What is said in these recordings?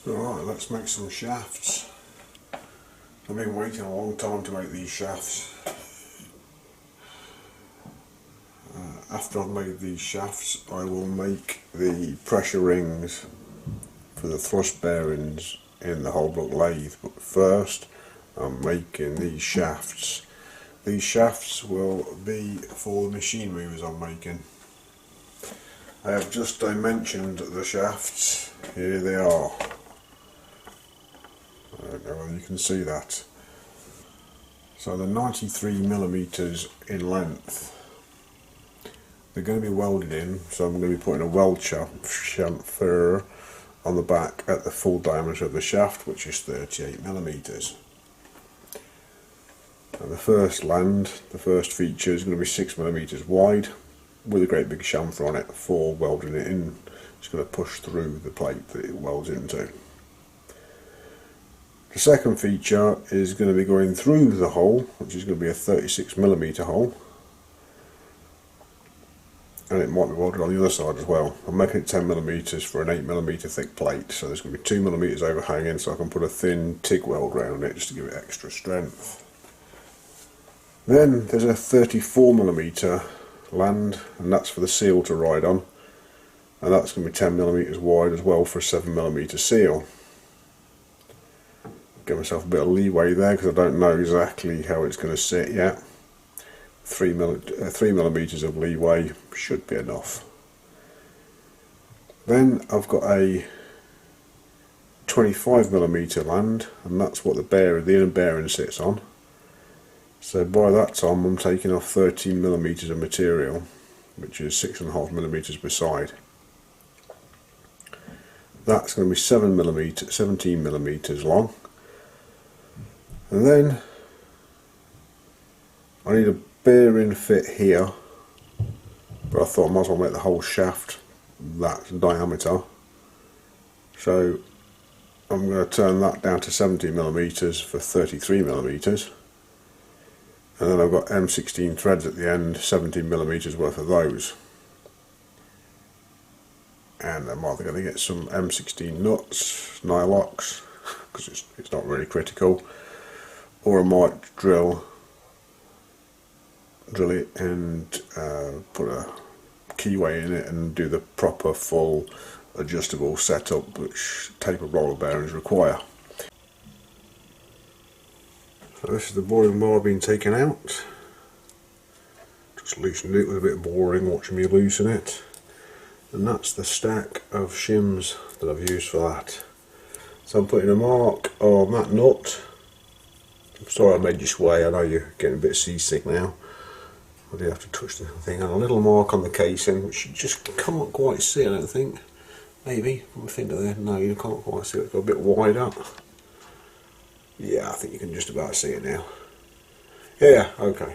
Alright, let's make some shafts. I've been waiting a long time to make these shafts. After I've made these shafts, I will make the pressure rings for the thrust bearings in the whole block lathe. But first, I'm making these shafts. These shafts will be for the machine movers I'm making. I have just dimensioned the shafts. Here they are. I don't know whether you can see that. So they're 93mm in length. They're going to be welded in, so I'm going to be putting a weld chamfer on the back at the full diameter of the shaft, which is 38mm. And the first feature is going to be 6mm wide with a great big chamfer on it for welding it in. It's going to push through the plate that it welds into. The second feature is going to be going through the hole, which is going to be a 36mm hole. And it might be welded on the other side as well. I'm making it 10mm for an 8mm thick plate, so there's going to be 2mm overhanging, so I can put a thin TIG weld around it just to give it extra strength. Then there's a 34mm land, and that's for the seal to ride on, and that's going to be 10mm wide as well for a 7mm seal. Give myself a bit of leeway there because I don't know exactly how it's going to sit yet. 3mm of leeway should be enough. Then I've got a 25mm land, and that's what the inner bearing sits on. So by that time I'm taking off 13mm of material, which is 6.5mm per side. That's going to be 17mm long. And then I need a bearing fit here, but I thought I might as well make the whole shaft that diameter. So I'm going to turn that down to 17mm for 33mm. And then I've got M16 threads at the end, 17mm worth of those. And I'm either going to get some M16 nuts, nylocks, because it's not really critical, or I might drill it and put a keyway in it and do the proper full adjustable setup which tapered roller bearings require. So this is the boring bar being taken out. Just loosened it with a bit of boring, watching me loosen it. And that's the stack of shims that I've used for that. So I'm putting a mark on that nut. I'm sorry I made you sway, I know you're getting a bit seasick now. I did have to touch the thing, and a little mark on the casing, which you just can't quite see, I don't think. Maybe, from the finger there, no you can't quite see it, it's got a bit wide up. Yeah, I think you can just about see it now. Yeah, okay.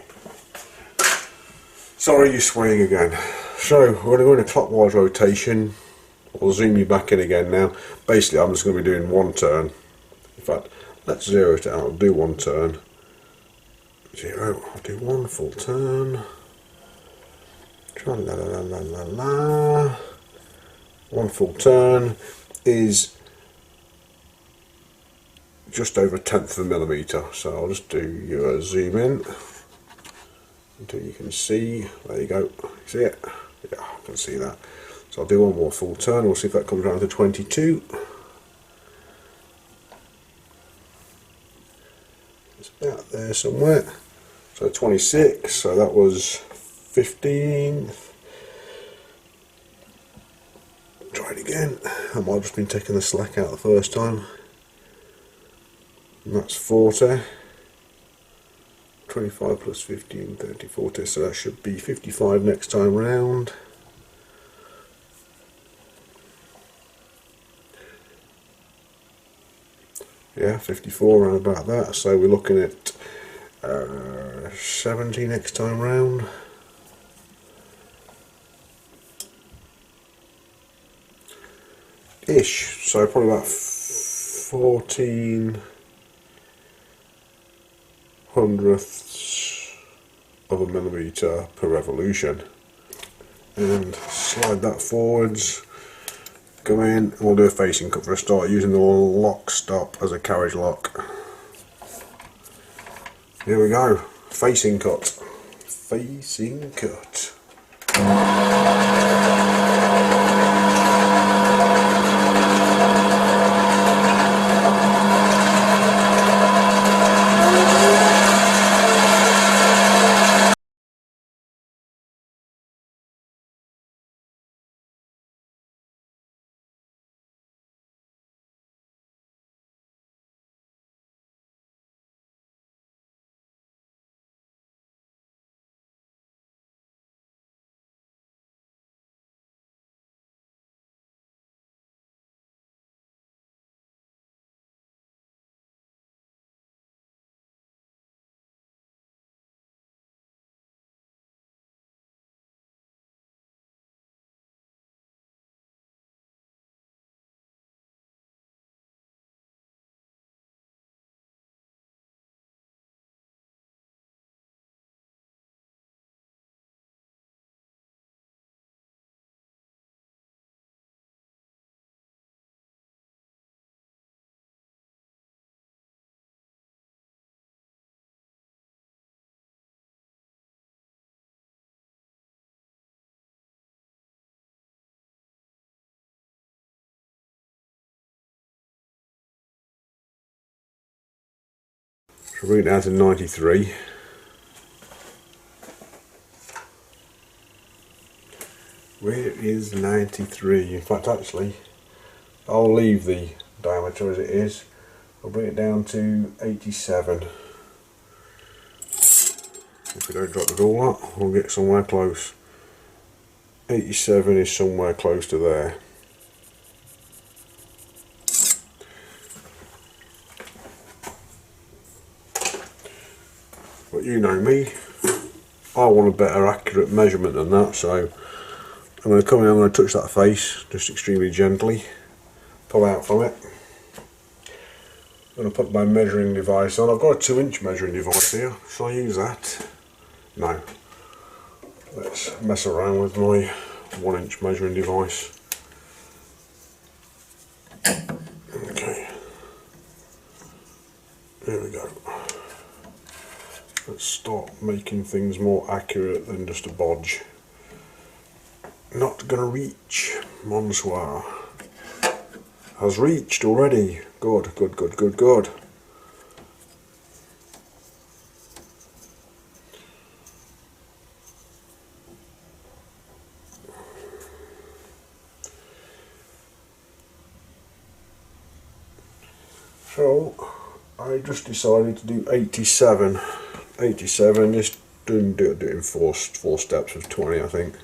Sorry you're swaying again. So, we're going to go in a clockwise rotation. I'll zoom you back in again now. Basically, I'm just going to be doing one turn. In fact, let's zero it out. I'll do one turn. Zero. I'll do one full turn. La la la la la la. One full turn is just over 1/10 of a millimetre. So I'll just do your zoom in until you can see. There you go. See it? Yeah, I can see that. So I'll do one more full turn. We'll see if that comes around to 22. It's about there somewhere. So 26, so that was 15. Try it again. I might have just been taking the slack out the first time. And that's 40. 25 plus 15, 30, 40, so that should be 55 next time round. Yeah, 54 around about that, so we're looking at 70 next time round. Ish, so probably about 14 hundredths of a millimetre per revolution. And slide that forwards go in and we'll do a facing cut for a start using the lock stop as a carriage lock. Here we go, facing cut. Facing cut. So bring it down to 93. Where is 93? In fact, actually, I'll leave the diameter as it is. I'll bring it down to 87. If we don't drop it all up, we'll get somewhere close. 87 is somewhere close to there. But you know me, I want a better accurate measurement than that, so I'm going to come in, I'm going to touch that face just extremely gently, pull out from it. I'm going to put my measuring device on. I've got a 2-inch measuring device here. Shall I use that? No. Let's mess around with my 1-inch measuring device. Okay. There we go. Let's start making things more accurate than just a bodge. Not gonna reach. Bonsoir. Has reached already. Good, good, good, good, good. So I just decided to do 87. 87. Just do it in four steps of 20, I think.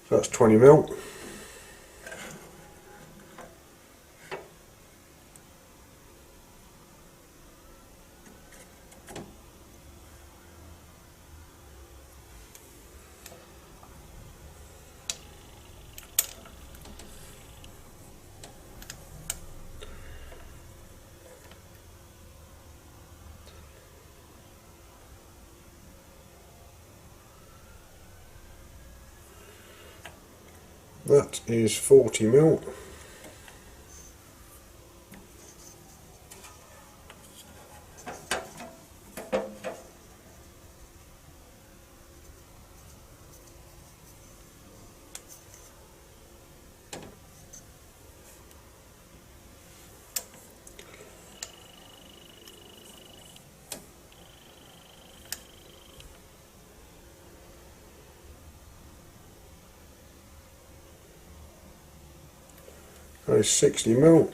So that's 20 mil. That is 40 mil. That is 60 mil.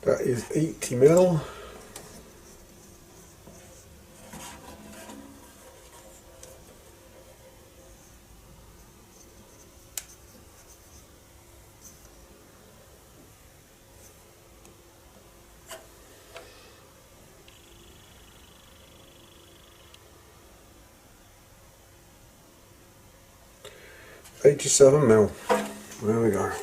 That is 80mm. $87mm. There we go.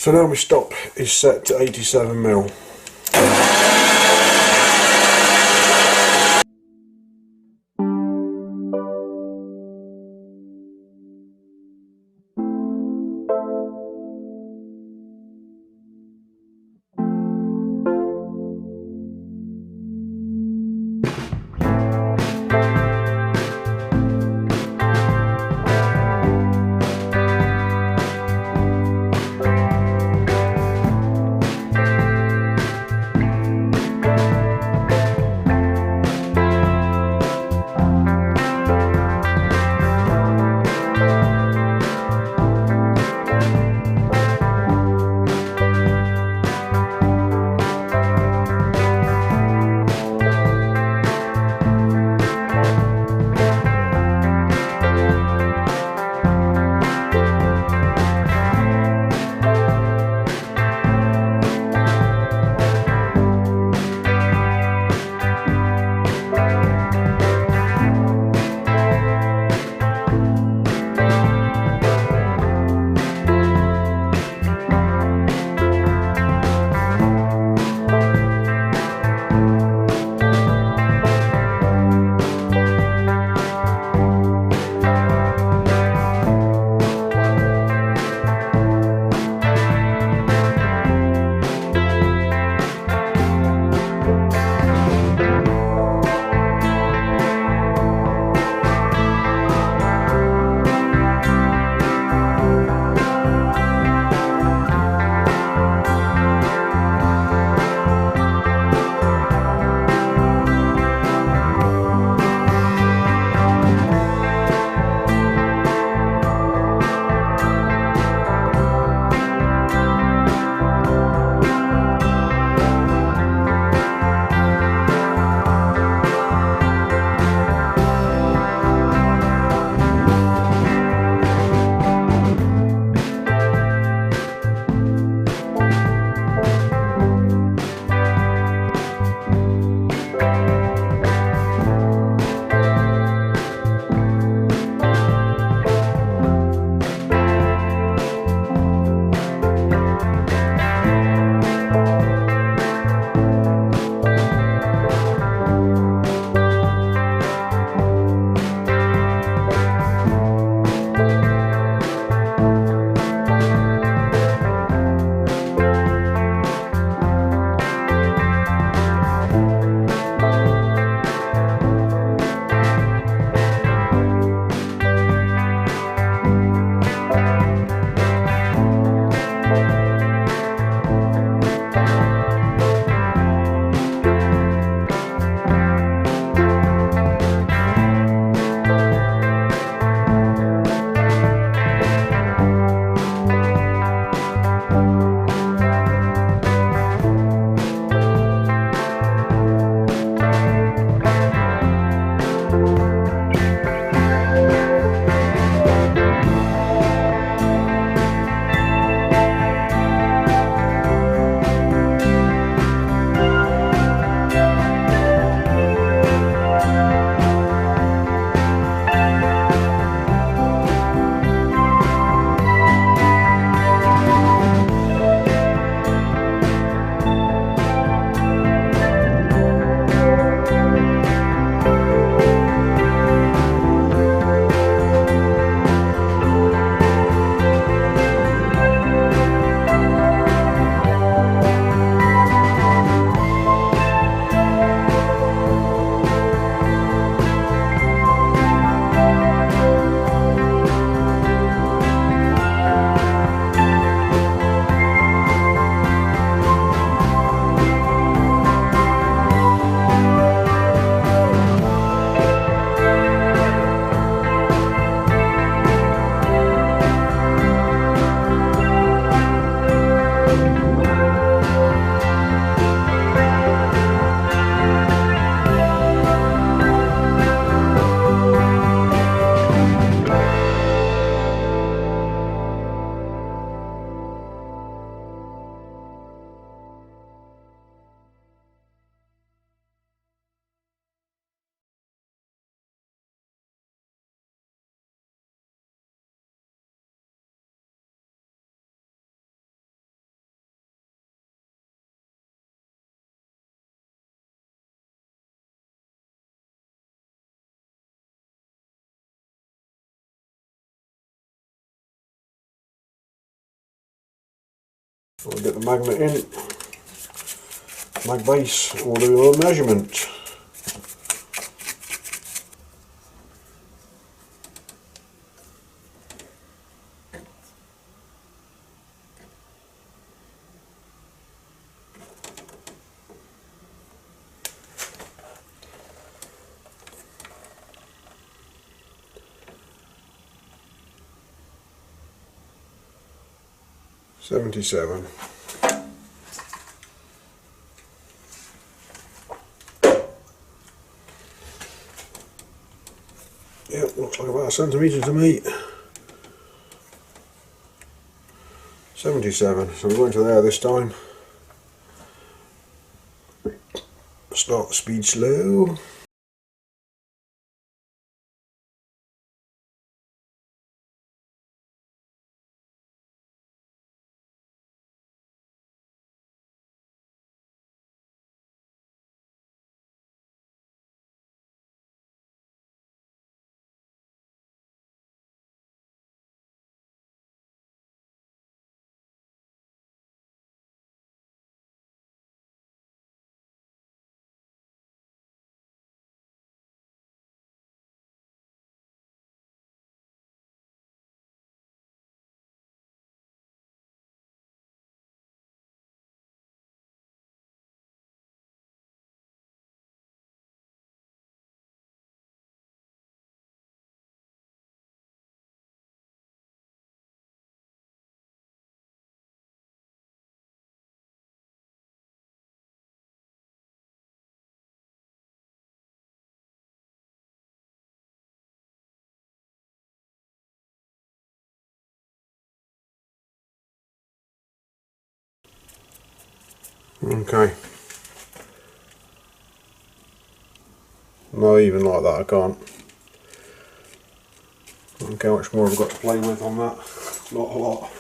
So now my stop is set to 87mm. We'll get the magnet in, mag base, and we'll do a measurement. $77. Yep, looks like about a centimetre to me. 77. So we're going to there this time. Start the speed slow. Okay. Not even like that, I can't. Okay, how much more I've got to play with on that? Not a lot.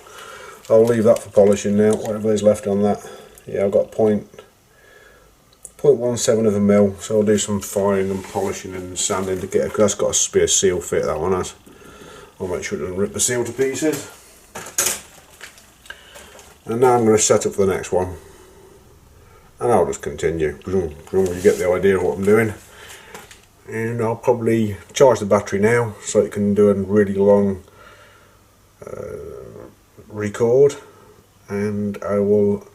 I'll leave that for polishing now, whatever is left on that. Yeah, I've got 0.17 of a mil, so I'll do some firing and polishing and sanding to get it, because that's got to be a seal fit, that one has. I'll make sure it doesn't rip the seal to pieces. And now I'm going to set up for the next one. And I'll just continue. You get the idea of what I'm doing. And I'll probably charge the battery now so it can do a really long record, and I will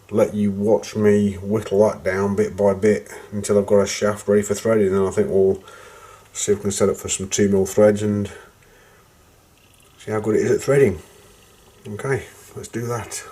let you watch me whittle that down bit by bit until I've got a shaft ready for threading. And I think we'll see if we can set up for some 2mm threads and see how good it is at threading. Okay, let's do that.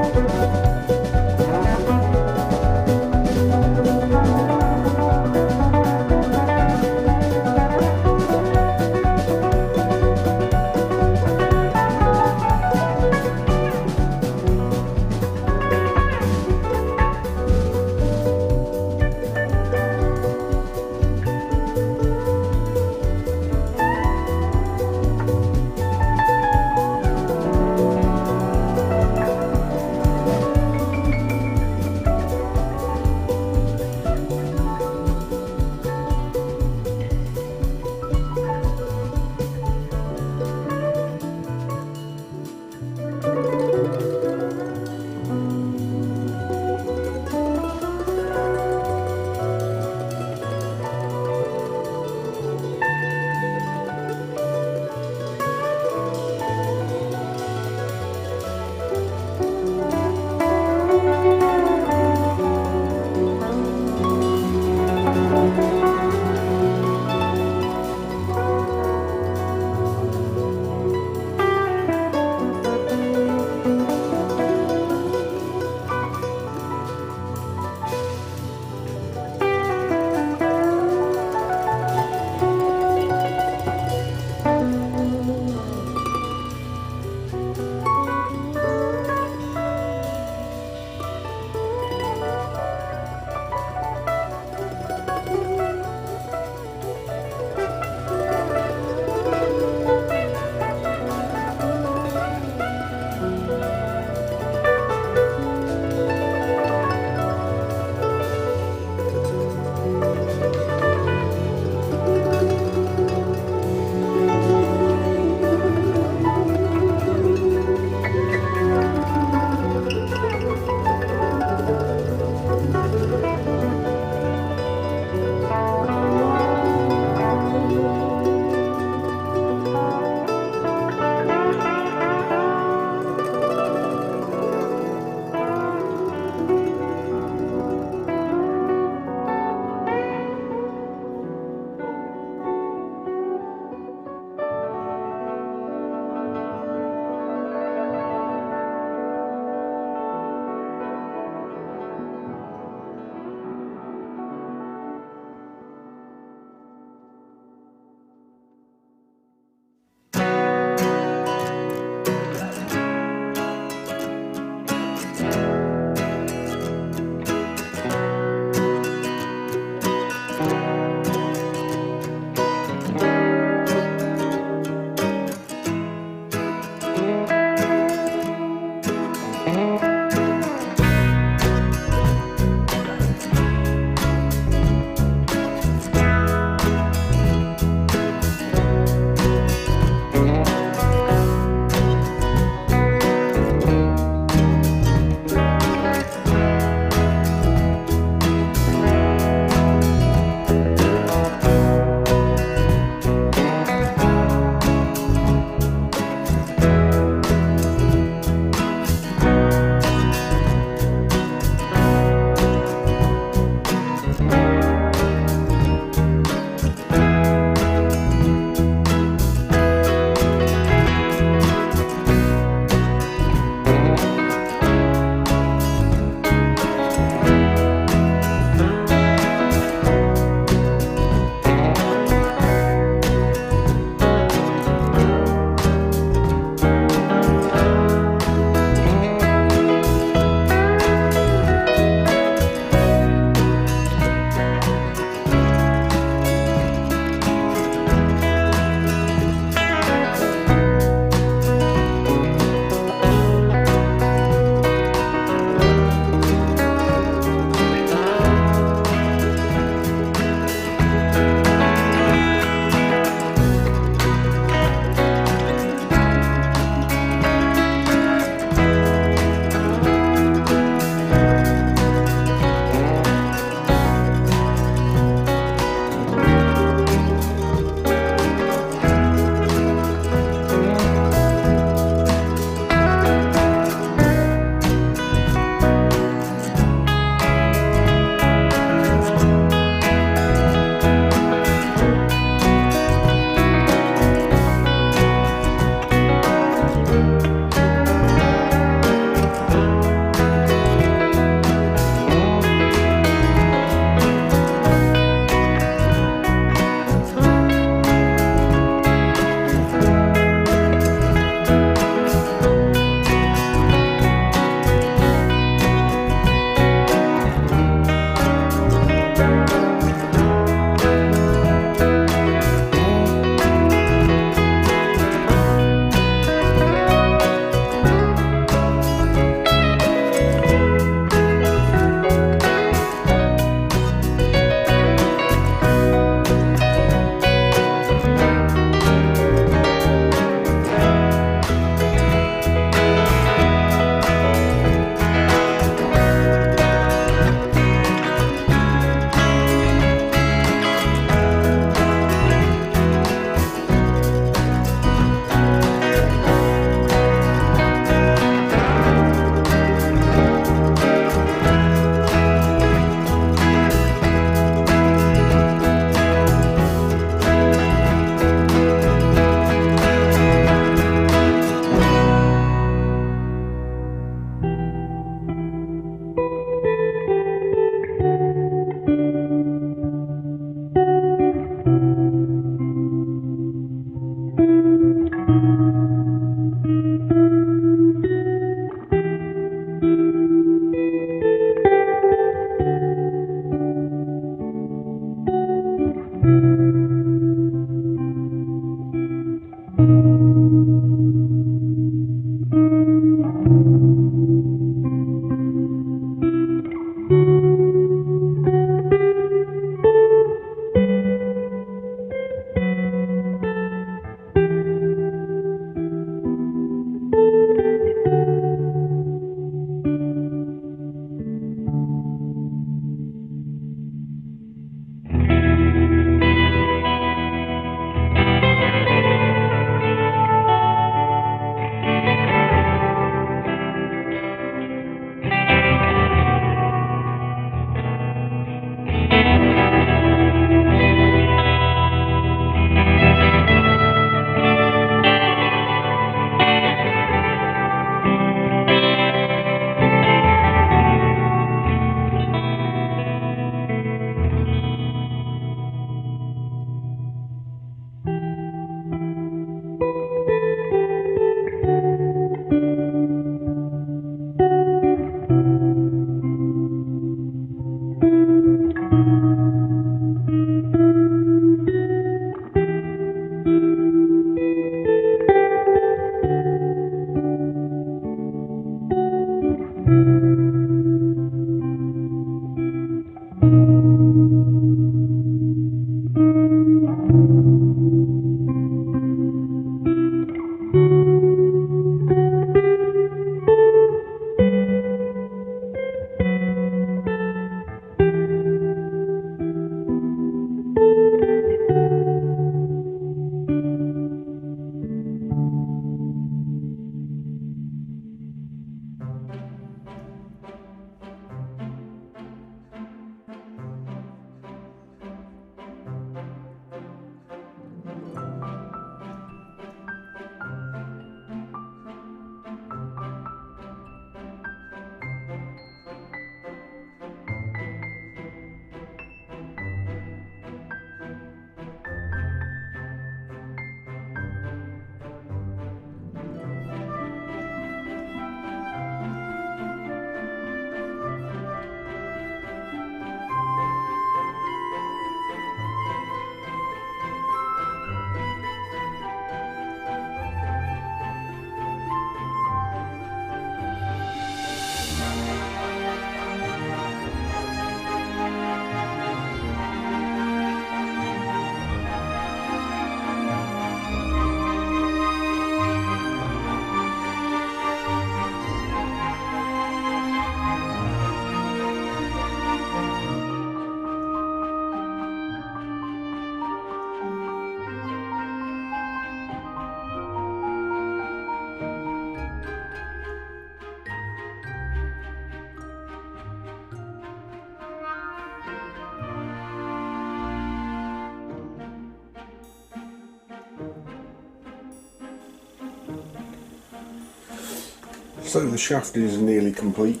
So the shaft is nearly complete,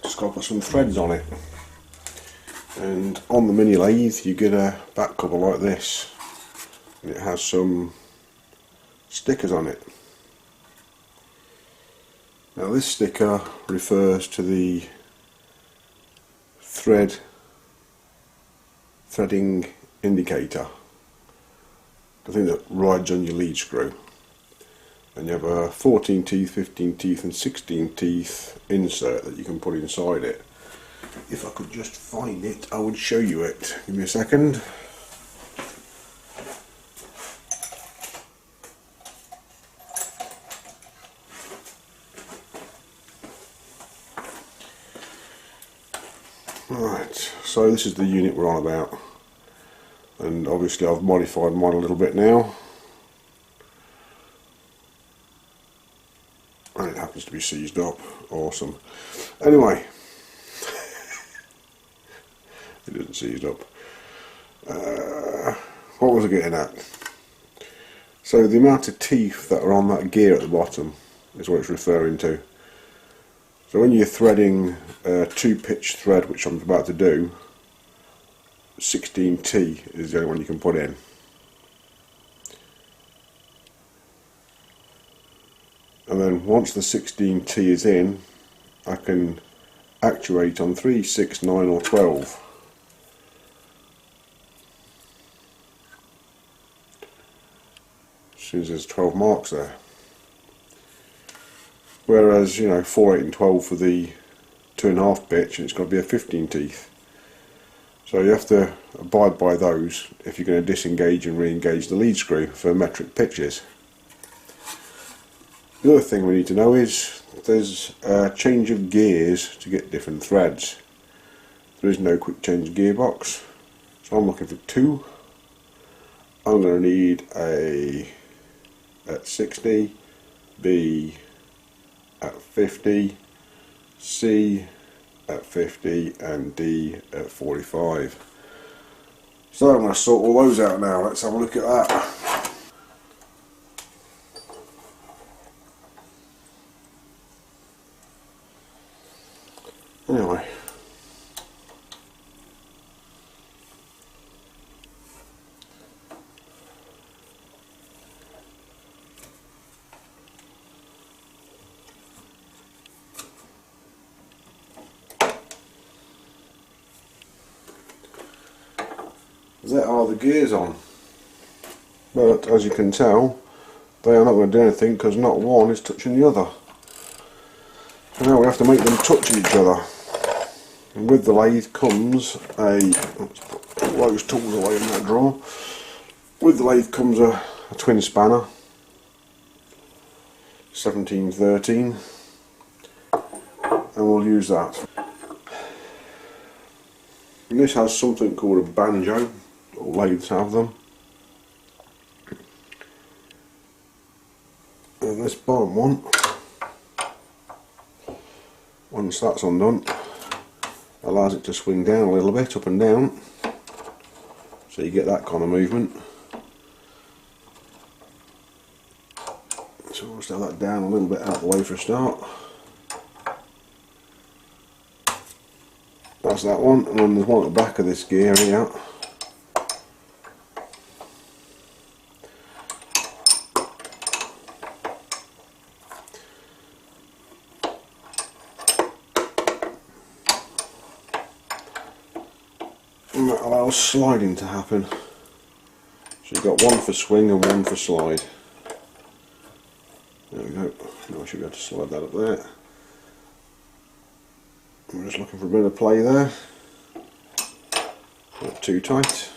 just got to put some threads on it, and on the mini lathe you get a back cover like this, and it has some stickers on it. Now this sticker refers to the threading indicator, the thing that rides on your lead screw. And you have a 14 teeth, 15 teeth and 16 teeth insert that you can put inside it. If I could just find it, I would show you it. Give me a second. Right, so this is the unit we're on about. And obviously I've modified mine a little bit now. And it happens to be seized up. Awesome. Anyway, it isn't seized up. What was I getting at? So the amount of teeth that are on that gear at the bottom is what it's referring to. So when you're threading a 2-pitch thread, which I'm about to do, 16T is the only one you can put in. And then once the 16T is in, I can actuate on 3, 6, 9 or 12. soon as there's 12 marks there. Whereas, you know, 4, 8 and 12 for the 2.5 pitch, and it's got to be a 15 teeth. So you have to abide by those if you're going to disengage and re-engage the lead screw for metric pitches. The other thing we need to know is there's a change of gears to get different threads. There is no quick change gearbox, so I'm looking for 2. I'm going to need a at 60, B at 50, C at 50 and D at 45. So I'm going to sort all those out now. Let's have a look at that. Anyway, there are the gears on, but as you can tell they are not going to do anything because not one is touching the other. So now we have to make them touch each other, and with the lathe comes a, let's put those tools away in that drawer. With the lathe comes a twin spanner 1713, and we'll use that. And this has something called a banjo. All lathes have them. And this bottom one, once that's undone, allows it to swing down a little bit, up and down, so you get that kind of movement. So we'll just have that down a little bit out of the way for a start. That's that one, and then there's one at the back of this gear here. And that allows sliding to happen. So you've got one for swing and one for slide. There we go. Now I should be able to slide that up there. I'm just looking for a bit of play there. Not too tight.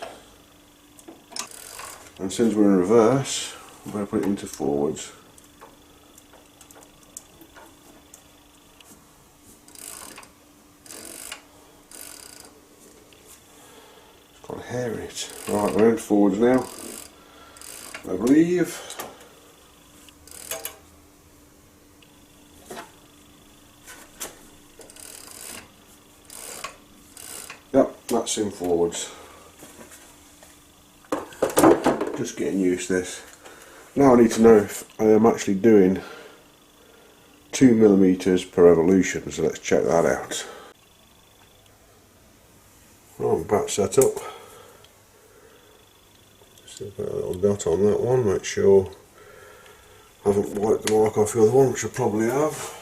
And since we're in reverse, I'm going to put it into forwards. It's got hair in it. Right, we're in forwards now, I believe. Yep, that's in forwards. Just getting used to this. Now I need to know if I am actually doing 2mm per revolution, so let's check that out. Well, I'm about set up. Just put a little dot on that one, make sure I haven't wiped the mark off the other one, which I probably have.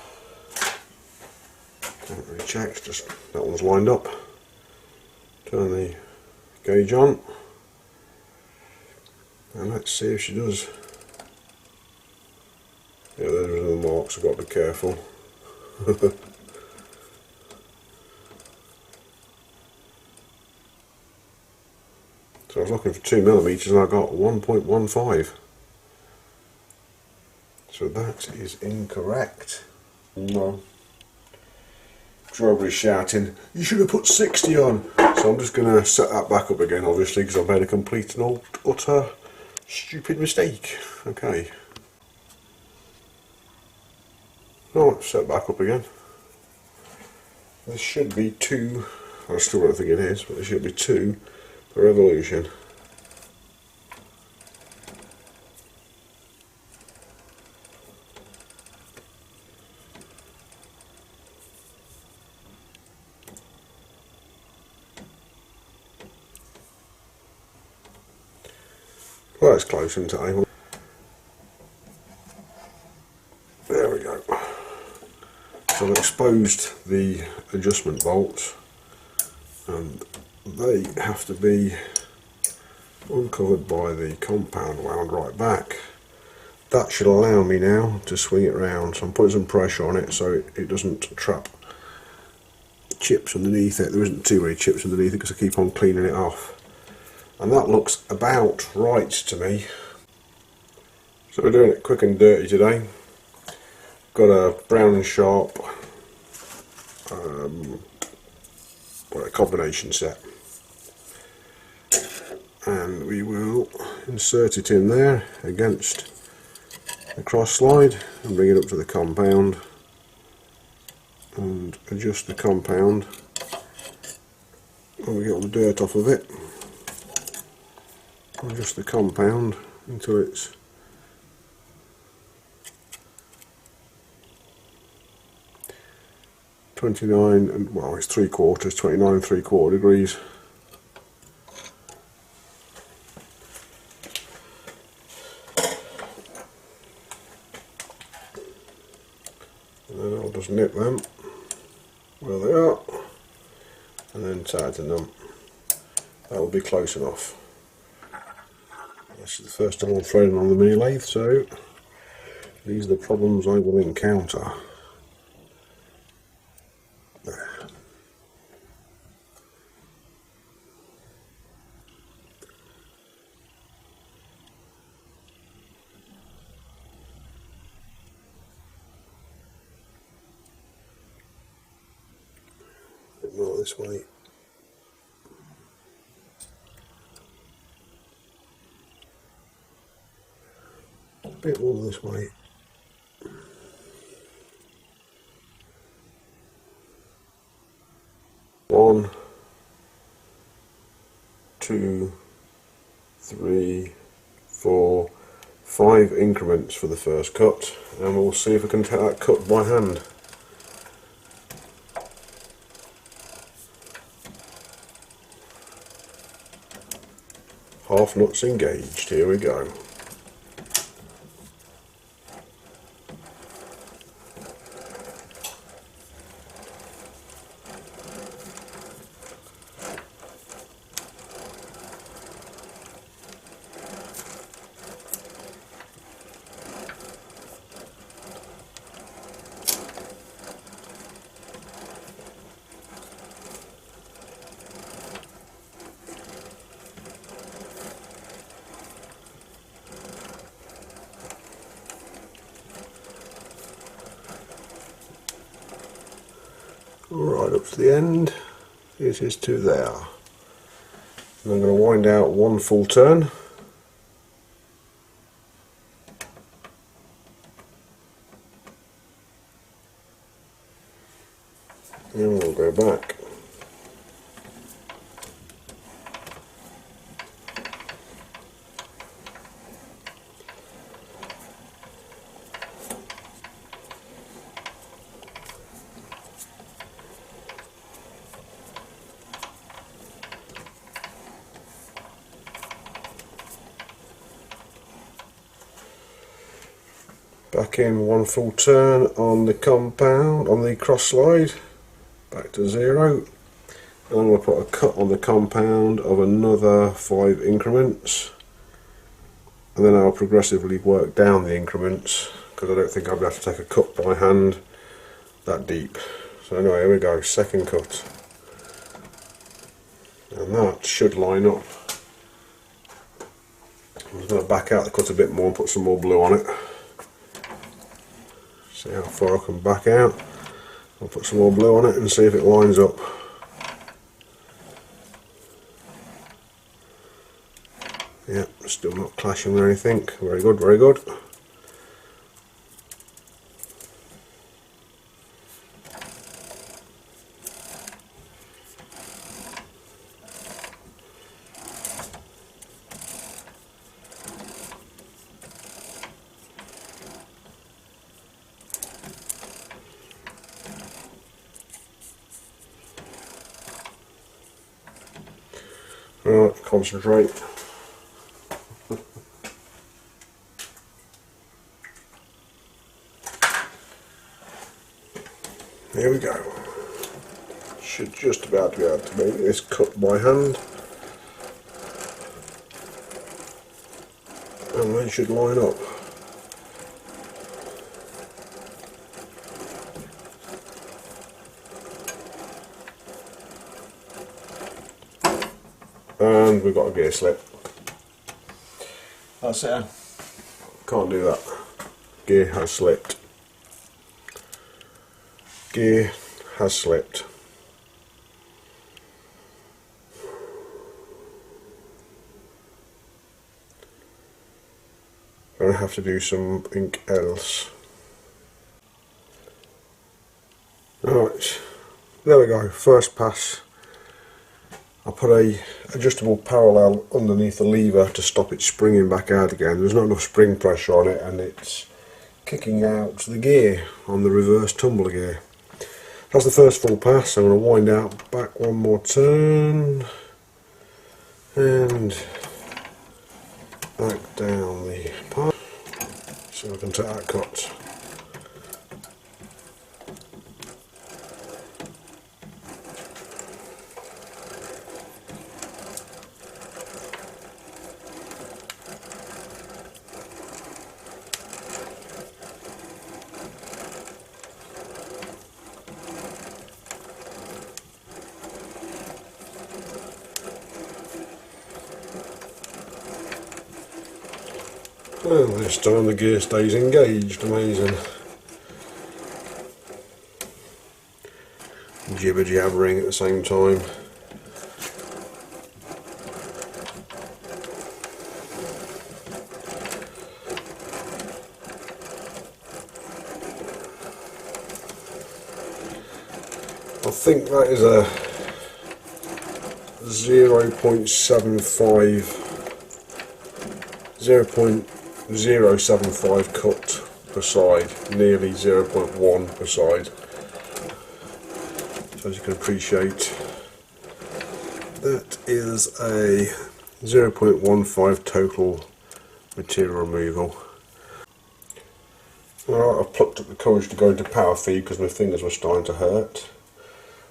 Haven't really checked, just that one's lined up. Turn the gauge on, and let's see if she does. Yeah, there's the marks, I've got to be careful. So I was looking for 2mm and I got 1.15. So that is incorrect. No. Everybody's shouting, you should have put 60 on. So I'm just going to set that back up again, obviously, because I've made a complete and utter stupid mistake. Okay. Now let's set back up again. This should be 2, I still don't think it is, but there should be 2 per revolution. Well, that's close, isn't it? There we go. So I've exposed the adjustment bolts, and they have to be uncovered by the compound wound right back. that should allow me now to swing it round. So I'm putting some pressure on it so it doesn't trap chips underneath it. There isn't too many chips underneath it because I keep on cleaning it off. And that looks about right to me. So we're doing it quick and dirty today. Got a brown and sharp a combination set. And we will insert it in there against the cross slide and bring it up to the compound and adjust the compound and we get all the dirt off of it. Adjust the compound until it's it's 29 3/4 degrees. And then I'll just nip them where they are and then tighten them. That will be close enough. This is the first time I'm threading on the mini lathe, so these are the problems I will encounter. There. A bit more this way. A bit more this way. One, 2, 3, 4, 5 increments for the first cut, and we'll see if we can take that cut by hand. Half nuts engaged, here we go. Right up to the end, this is to there. And I'm going to wind out one full turn. And we'll go back. Back in one full turn on the compound, on the cross slide, back to 0. And I'm going to put a cut on the compound of another 5 increments, and then I'll progressively work down the increments because I don't think I'll be able to take a cut by hand that deep. So anyway, here we go, second cut, and that should line up. I'm just going to back out the cut a bit more and put some more blue on it. See how far I can back out. I'll put some more blue on it and see if it lines up. Yeah, still not clashing with anything. Very good, very good. Right, concentrate. Here we go. Should just about be able to make this cut by hand. And they should line up. and we've got a gear slip. That's it. Can't do that. Gear has slipped. Gear has slipped. Gonna have to do something else. Alright, there we go, first pass. I put a adjustable parallel underneath the lever to stop it springing back out again. There's not enough spring pressure on it and it's kicking out the gear on the reverse tumbler gear. That's the first full pass. I'm going to wind out back one more turn and back down the pass so I can take that cut. Well, this time the gear stays engaged, amazing. Jibber jabbering at the same time. I think that is a 0.075 cut per side, nearly 0.1 per side. So as you can appreciate, that is a 0.15 total material removal. Alright, I've plucked up the courage to go into power feed because my fingers were starting to hurt.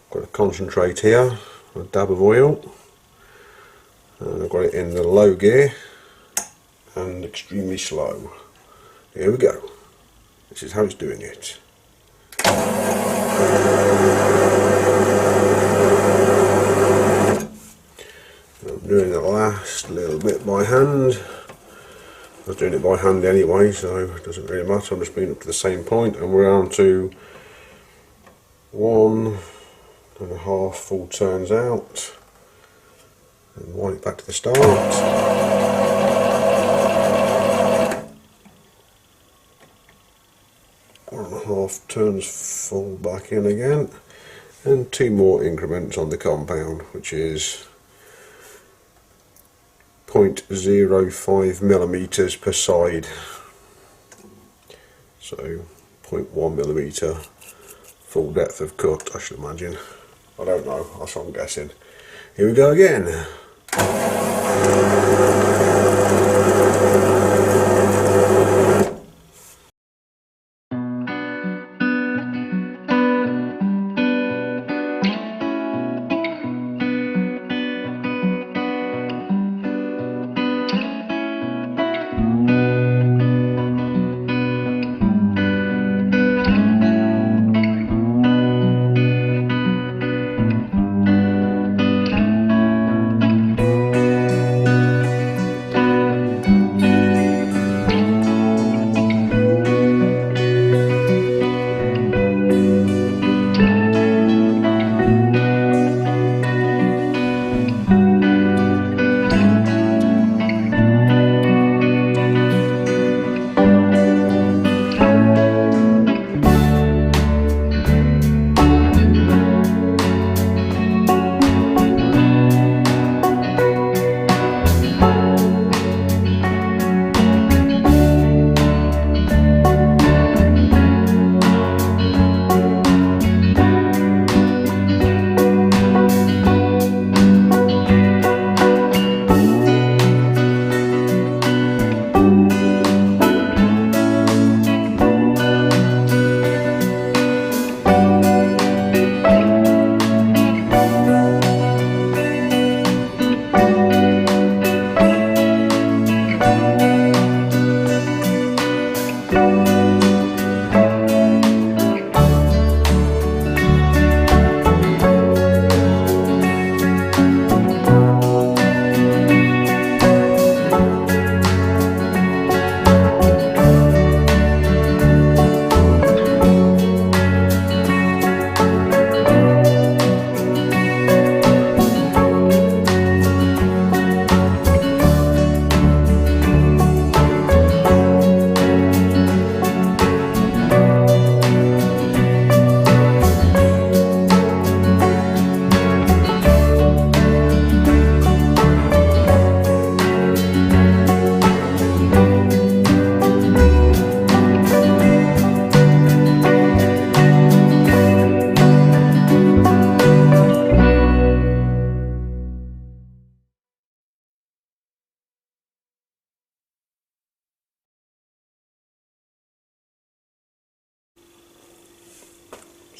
Got a concentrate here, a dab of oil, and I've got it in the low gear and extremely slow. Here we go. This is how it's doing it. I'm doing the last little bit by hand. I was doing it by hand anyway, so it doesn't really matter. I'm just bringing it up to the same point, and we're on to 1.5 full turns out, and wind it back to the start. 1.5 turns full back in again, and 2 more increments on the compound, which is 0.05 millimeters per side, so 0.1 millimeter full depth of cut, I should imagine. I don't know, that's what I'm guessing. Here we go again.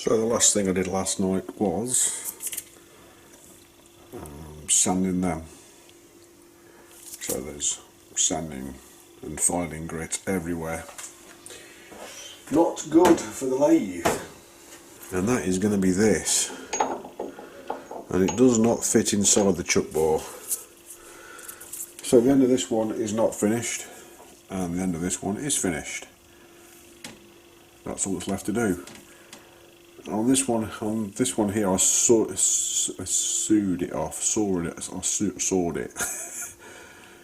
So the last thing I did last night was sanding them. So there's sanding and filing grit everywhere. Not good for the lathe. And that is going to be this. And it does not fit inside the chuck bore. So the end of this one is not finished, and the end of this one is finished. That's all that's left to do. On this one here, I sawed it off, sawed it,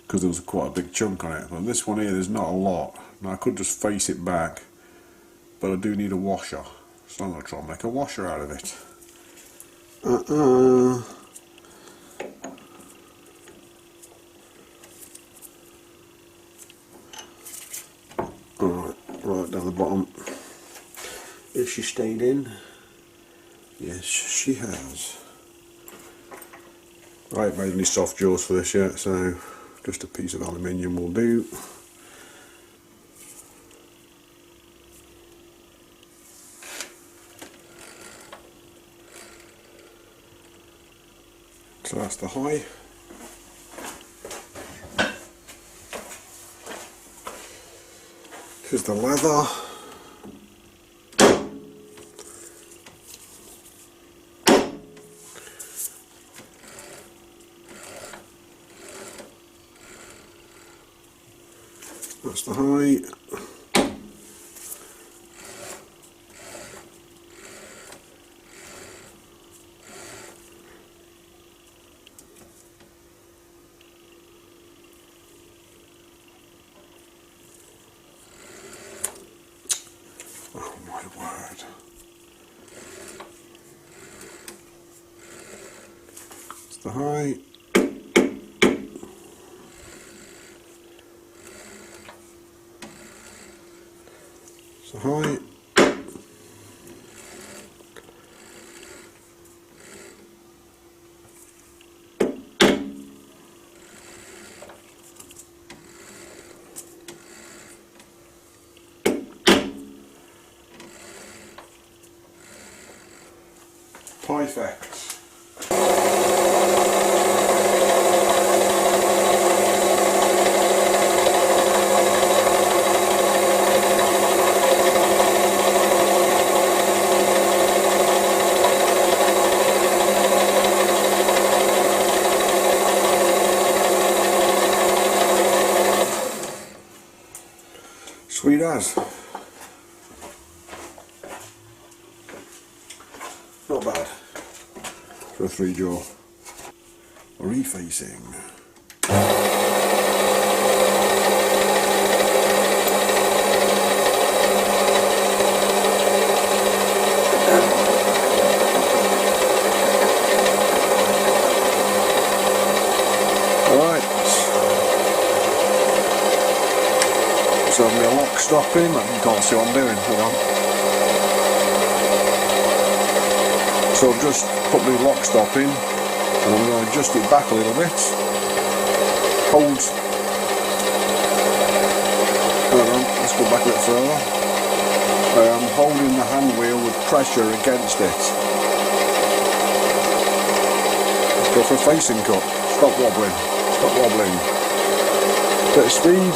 because there was quite a big chunk on it. On this one here, there's not a lot. Now I could just face it back, but I do need a washer, so I'm going to try and make a washer out of it. Alright, right down the bottom. If she stayed in? Yes, she has. I haven't made any soft jaws for this yet, so just a piece of aluminium will do. So that's the high. Here's the leather. That's the high. Oh my word. It's the high. It's the high. Perfect. Sweet as. Not bad for a 3-jaw. Refacing. Alright. So I'm going to lock stop in. You can't see what I'm doing. Hold on. So I've just put my lock stop in, and I'm going to adjust it back a little bit. Hold. Hold on, let's go back a bit further. I'm holding the hand wheel with pressure against it. Let's go for a facing cut. Stop wobbling. Stop wobbling. Bit of speed.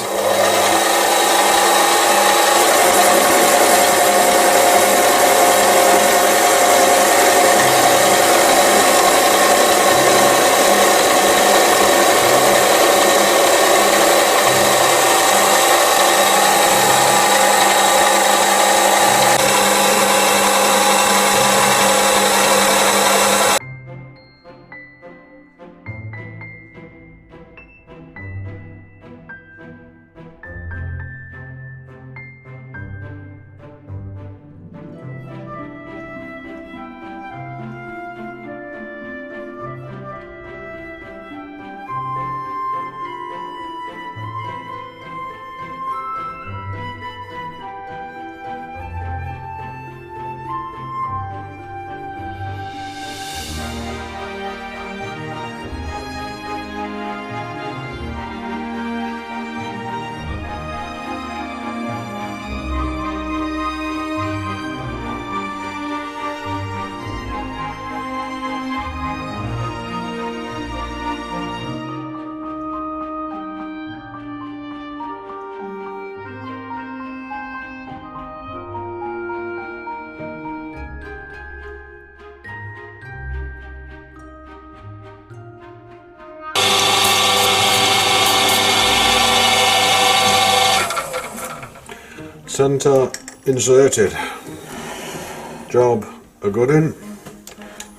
Centre inserted. Job a good in.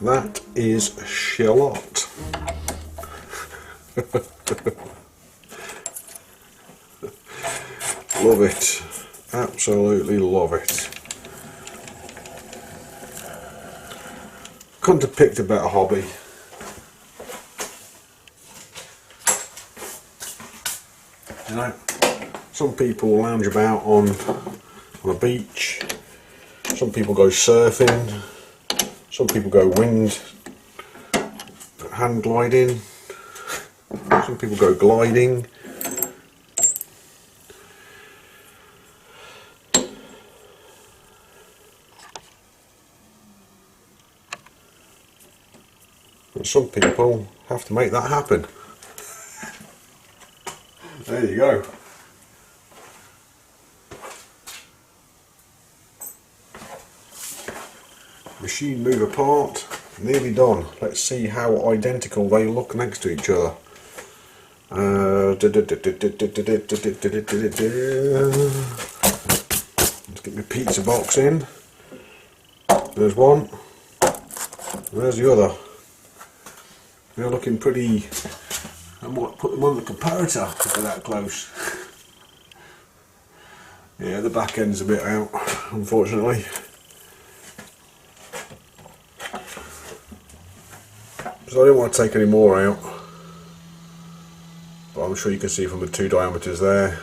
That is shallot. Love it. Absolutely love it. Couldn't have picked a better hobby. You know, some people lounge about on a beach, some people go surfing, some people go hand gliding, some people go gliding. And some people have to make that happen. There you go. Machine move apart, nearly done. Let's see how identical they look next to each other. Let's get my pizza box in. There's one. There's the other. They're looking pretty. I might put them on the comparator if they're that close. Yeah, the back end's a bit out, unfortunately. So I don't want to take any more out. But I'm sure you can see from the two diameters there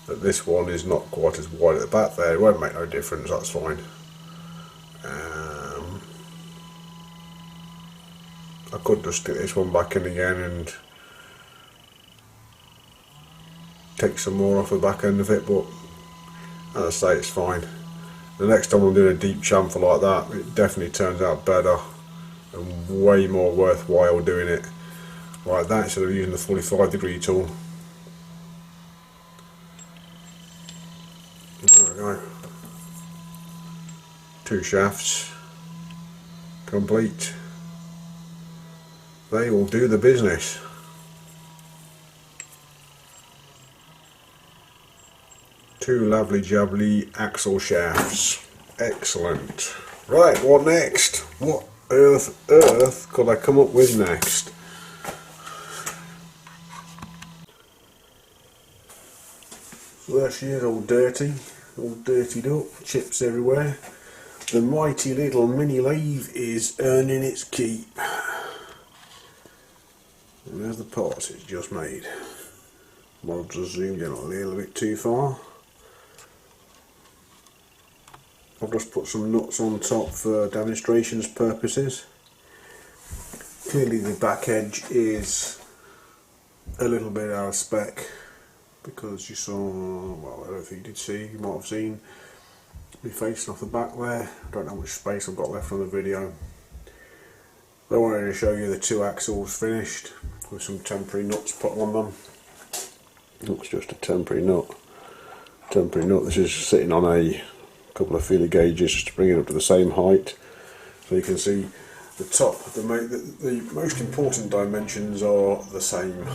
that this one is not quite as wide at the back there. It won't make no difference, that's fine. I could just stick this one back in again and take some more off the back end of it, but as I say, it's fine. The next time I'm doing a deep chamfer like that, it definitely turns out better and way more worthwhile doing it like that instead of using the 45-degree tool. There we go. 2 shafts complete. They will do the business. Two lovely jubbly axle shafts. Excellent. Right, what next? What earth could I come up with next? So there she is, all dirty, all dirtied up, chips everywhere. The mighty little mini lathe is earning its keep. And there's the parts it's just made. I've just zoomed in a little bit too far. I've just put some nuts on top for demonstrations purposes. Clearly the back edge is a little bit out of spec because you saw, well, I don't think you did see, you might have seen me facing off the back there. I don't know how much space I've got left on the video. I wanted to show you the 2 axles finished with some temporary nuts put on them. Looks just a temporary nut. This is sitting on a couple of feeler gauges just to bring it up to the same height. So you can see the top, the most important dimensions are the same.